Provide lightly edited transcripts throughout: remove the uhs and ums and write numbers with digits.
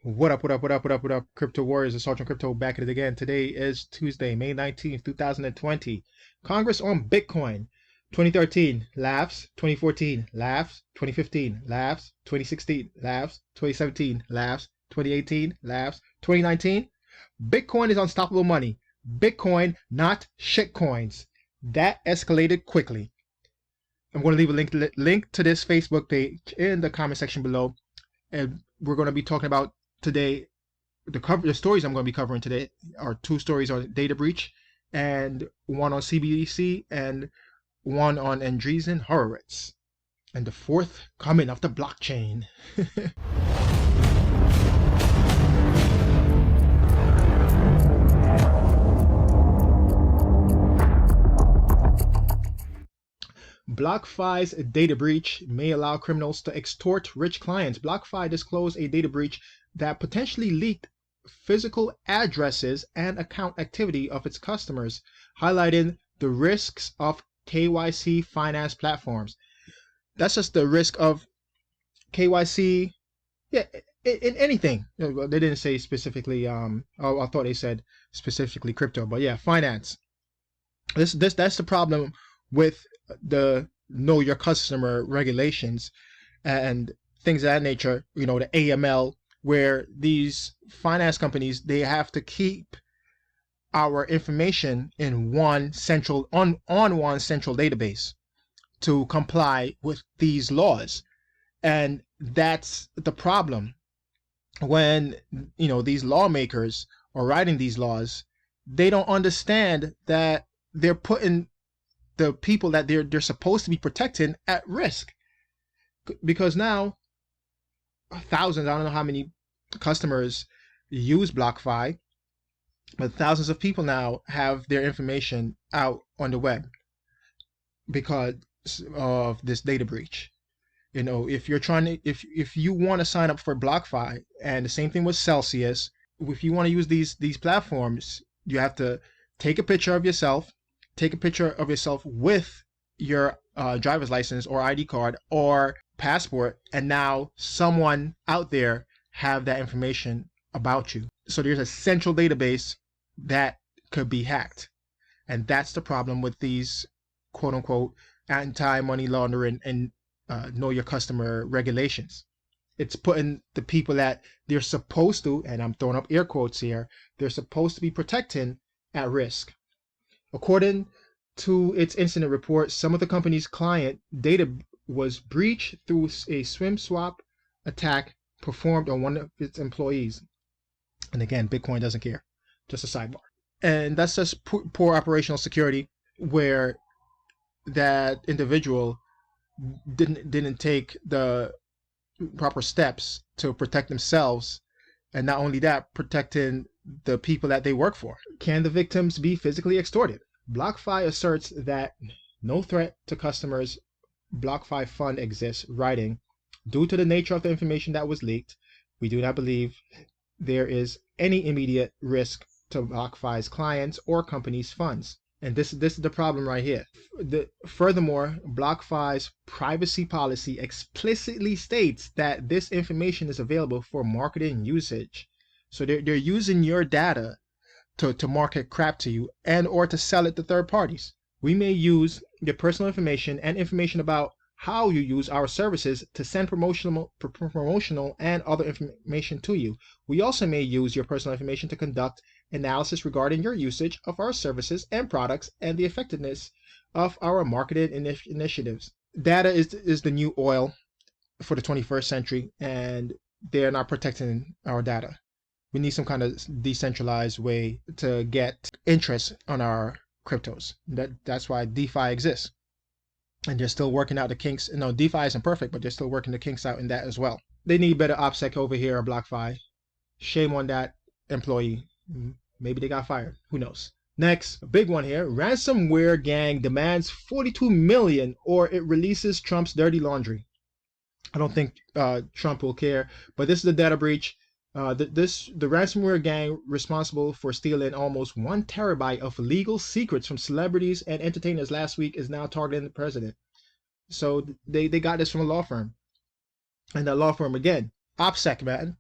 What up, what up, what up, what up, what up, Crypto Warriors, Assault on Crypto back at it again. Today is Tuesday, May 19th, 2020. Congress on Bitcoin. 2013, laughs. 2014, laughs. 2015, laughs. 2016, laughs. 2017, laughs. 2018, laughs. 2019, Bitcoin is unstoppable money. Bitcoin, not shitcoins. That escalated quickly. I'm going to leave a link to this Facebook page in the comment section below. And we're going to be talking about today, the stories I'm going to be covering today are two stories on data breach, and one on CBDC, and one on Andreessen Horowitz, and the fourth coming of the blockchain. BlockFi's data breach may allow criminals to extort rich clients. BlockFi disclosed a data breach that potentially leaked physical addresses and account activity of its customers, highlighting the risks of KYC finance platforms. That's just the risk of KYC, yeah, in anything. They didn't say specifically, I thought they said specifically crypto, but yeah, finance. That's the problem with the know your customer regulations and things of that nature, the AML, where these finance companies, they have to keep our information in one central on one central database to comply with these laws. And that's the problem. When these lawmakers are writing these laws, they don't understand that they're putting the people that they're supposed to be protecting at risk, because now thousands, I don't know how many customers use BlockFi, but thousands of people now have their information out on the web because of this data breach. If you're trying to, if you want to sign up for BlockFi, and the same thing with Celsius, if you want to use these platforms, you have to take a picture of yourself, with your driver's license or ID card or passport, and now someone out there have that information about you. So there's a central database that could be hacked. And that's the problem with these quote unquote anti-money laundering and know your customer regulations. It's putting the people that they're supposed to, and I'm throwing up air quotes here, they're supposed to be protecting at risk. According to its incident report, some of the company's client data was breached through a swim swap attack performed on one of its employees. And again, Bitcoin doesn't care. Just a sidebar. And that's just poor operational security, where that individual didn't take the proper steps to protect themselves, and not only that, protecting the people that they work for. Can the victims be physically extorted? BlockFi asserts that no threat to customers' BlockFi fund exists, writing, "Due to the nature of the information that was leaked, we do not believe there is any immediate risk to BlockFi's clients or companies' funds." And this is the problem right here. Furthermore, BlockFi's privacy policy explicitly states that this information is available for marketing usage. So they're using your data to market crap to you and or to sell it to third parties. We may use your personal information and information about how you use our services to send promotional and other information to you. We also may use your personal information to conduct analysis regarding your usage of our services and products and the effectiveness of our marketing initiatives. Data is the new oil for the 21st century, and they're not protecting our data. We need some kind of decentralized way to get interest on our cryptos. That's why DeFi exists. And they're still working out the kinks. No, DeFi isn't perfect, but they're still working the kinks out in that as well. They need better OPSEC over here at BlockFi. Shame on that employee. Maybe they got fired. Who knows? Next, a big one here. Ransomware Gang demands $42 million or it releases Trump's dirty laundry. I don't think Trump will care, but this is the data breach. The Ransomware Gang, responsible for stealing almost 1 terabyte of legal secrets from celebrities and entertainers last week, is now targeting the president. So they got this from a law firm. And that law firm, again, OPSEC, man.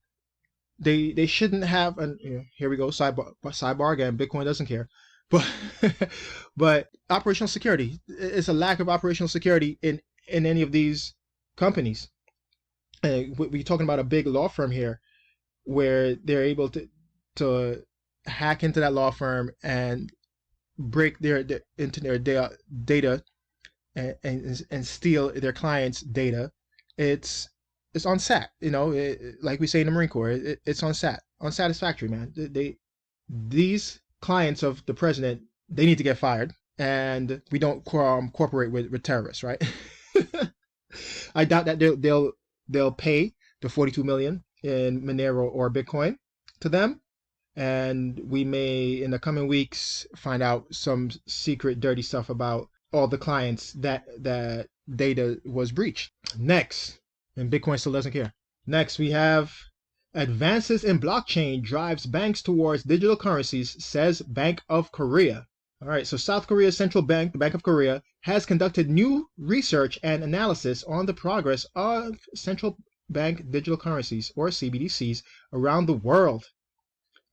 they shouldn't have, and here we go, sidebar again, Bitcoin doesn't care, but but operational security, it's a lack of operational security in any of these companies. We're talking about a big law firm here, where they're able to hack into that law firm and break into their data and steal their clients' data. It's on sat, like we say in the Marine Corps. It's on sat, unsatisfactory, man. These clients of the president, they need to get fired, and we don't cooperate with terrorists, right? I doubt that they'll pay the 42 million in Monero or Bitcoin to them, and we may in the coming weeks find out some secret dirty stuff about all the clients that data was breached. Next, and Bitcoin still doesn't care. Next, we have advances in blockchain drives banks towards digital currencies, says Bank of Korea. All right, so South Korea's central bank, the Bank of Korea, has conducted new research and analysis on the progress of central bank digital currencies, or CBDCs, around the world.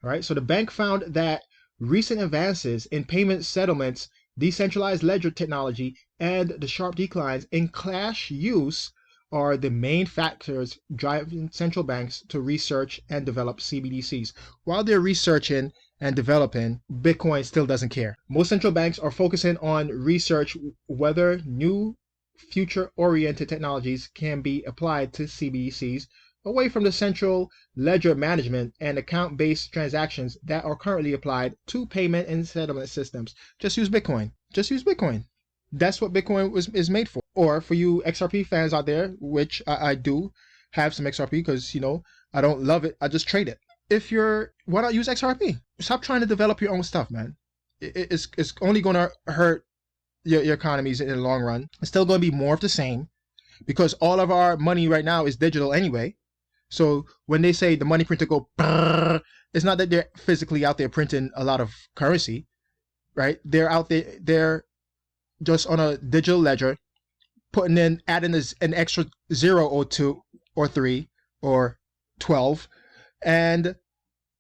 All right, so the bank found that recent advances in payment settlements, decentralized ledger technology, and the sharp declines in cash use are the main factors driving central banks to research and develop CBDCs. While they're researching and developing, Bitcoin still doesn't care. Most central banks are focusing on research whether new future-oriented technologies can be applied to CBDCs away from the central ledger management and account-based transactions that are currently applied to payment and settlement systems. Just use Bitcoin. Just use Bitcoin. That's what Bitcoin is made for. Or for you XRP fans out there, which I do have some XRP because, I don't love it. I just trade it. Why not use XRP? Stop trying to develop your own stuff, man. It's only going to hurt your economies in the long run. It's still going to be more of the same because all of our money right now is digital anyway. So when they say the money printer go, brrr, it's not that they're physically out there printing a lot of currency, right? They're out there, they're just on a digital ledger, adding an extra 0 or 2 or 3 or 12, and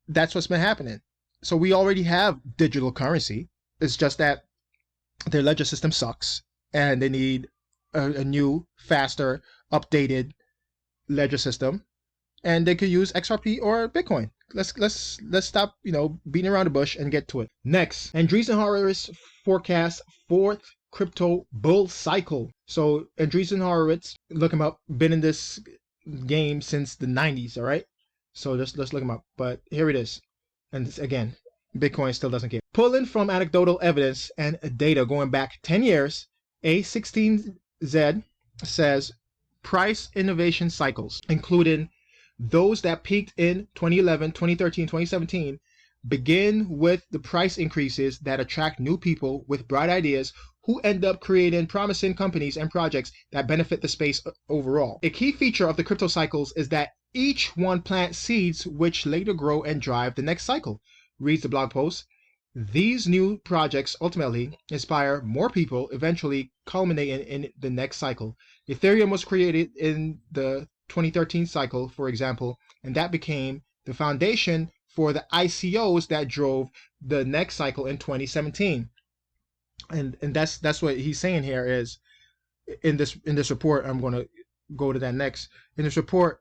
that's what's been happening. So we already have digital currency. It's just that their ledger system sucks, and they need a new, faster, updated ledger system, and they could use XRP or Bitcoin. Let's stop, beating around the bush and get to it. Next, Andreessen Horowitz forecasts fourth crypto bull cycle. So Andreessen Horowitz, look him up, been in this game since the 90s, all right? So let's look him up. But here it is. And again, Bitcoin still doesn't care. Pulling from anecdotal evidence and data going back 10 years, A16Z says price innovation cycles, including those that peaked in 2011, 2013, 2017, begin with the price increases that attract new people with bright ideas who end up creating promising companies and projects that benefit the space overall. A key feature of the crypto cycles is that each one plants seeds which later grow and drive the next cycle, reads the blog post. These new projects ultimately inspire more people, eventually culminating in the next cycle. Ethereum was created in the 2013 cycle, for example, and that became the foundation for the ICOs that drove the next cycle in 2017. And that's what he's saying here is in this report. I'm going to go to that next. In this report,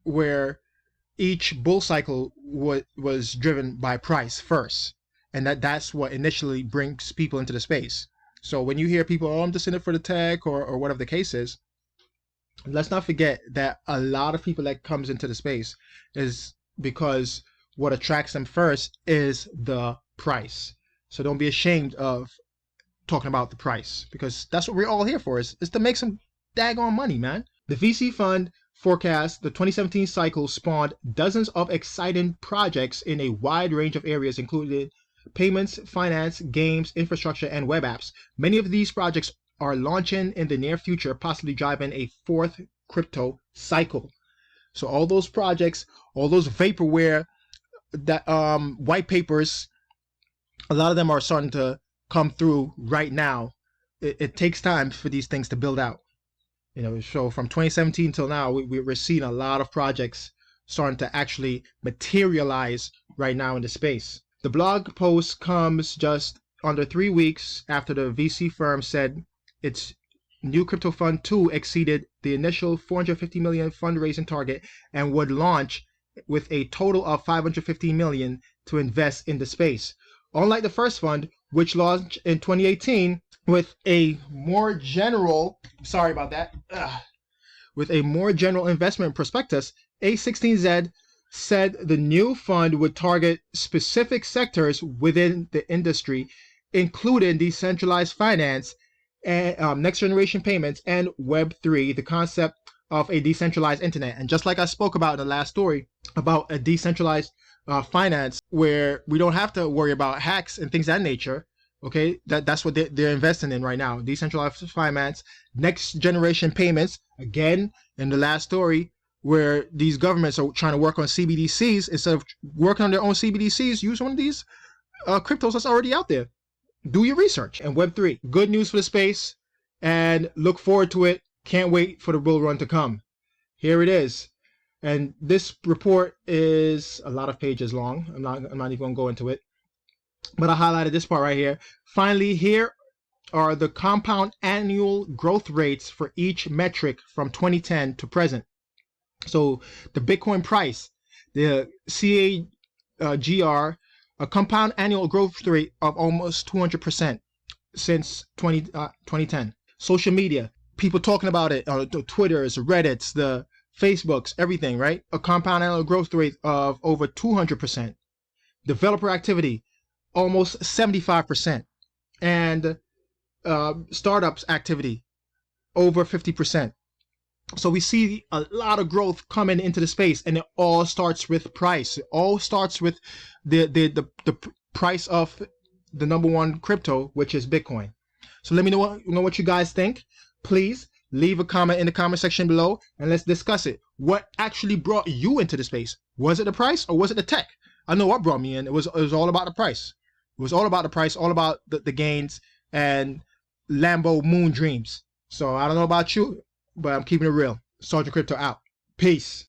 where each bull cycle was driven by price first, and that's what initially brings people into the space. So when you hear people, oh, I'm just in it for the tech or whatever the case is, let's not forget that a lot of people that comes into the space is because what attracts them first is the price. So don't be ashamed of talking about the price, because that's what we're all here for, is to make some daggone money, man. The VC fund forecast the 2017 cycle spawned dozens of exciting projects in a wide range of areas, including payments, finance, games, infrastructure, and web apps. Many of these projects are launching in the near future, possibly driving a fourth crypto cycle. So all those projects, all those vaporware, that white papers, a lot of them are starting to come through right now. It takes time for these things to build out. So from 2017 till now, we're seeing a lot of projects starting to actually materialize right now in the space. The blog post comes just under 3 weeks after the VC firm said its new crypto fund 2 exceeded the initial 450 million fundraising target and would launch with a total of 550 million to invest in the space. Unlike the first fund, which launched in 2018 with a more general, with a more general investment prospectus, A16Z said the new fund would target specific sectors within the industry, including decentralized finance, and next generation payments, and Web3, the concept of a decentralized internet. And just like I spoke about in the last story about a decentralized finance, where we don't have to worry about hacks and things of that nature. Okay, that's what they're investing in right now. Decentralized finance, next generation payments. Again, in the last story, where these governments are trying to work on CBDCs, instead of working on their own CBDCs, use one of these cryptos that's already out there. Do your research. And Web3, good news for the space, and look forward to it. Can't wait for the bull run to come. Here it is. And this report is a lot of pages long. I'm not even gonna go into it, but I highlighted this part right here. Finally, here are the compound annual growth rates for each metric from 2010 to present. So the Bitcoin price, the CAGR, a compound annual growth rate of almost 200% since 2010. Social media, people talking about it, the Twitters, Reddits, the Facebooks, everything, right? A compound annual growth rate of over 200%. Developer activity, almost 75%. And startups activity, over 50%. So we see a lot of growth coming into the space, and it all starts with price. It all starts with the price of the #1 crypto, which is Bitcoin. So let me know what you guys think. Please leave a comment in the comment section below, and let's discuss it. What actually brought you into the space? Was it the price, or was it the tech? I know what brought me in. It was all about the price. It was all about the price, all about the gains and Lambo moon dreams. So I don't know about you, but I'm keeping it real. Sergeant Crypto out. Peace.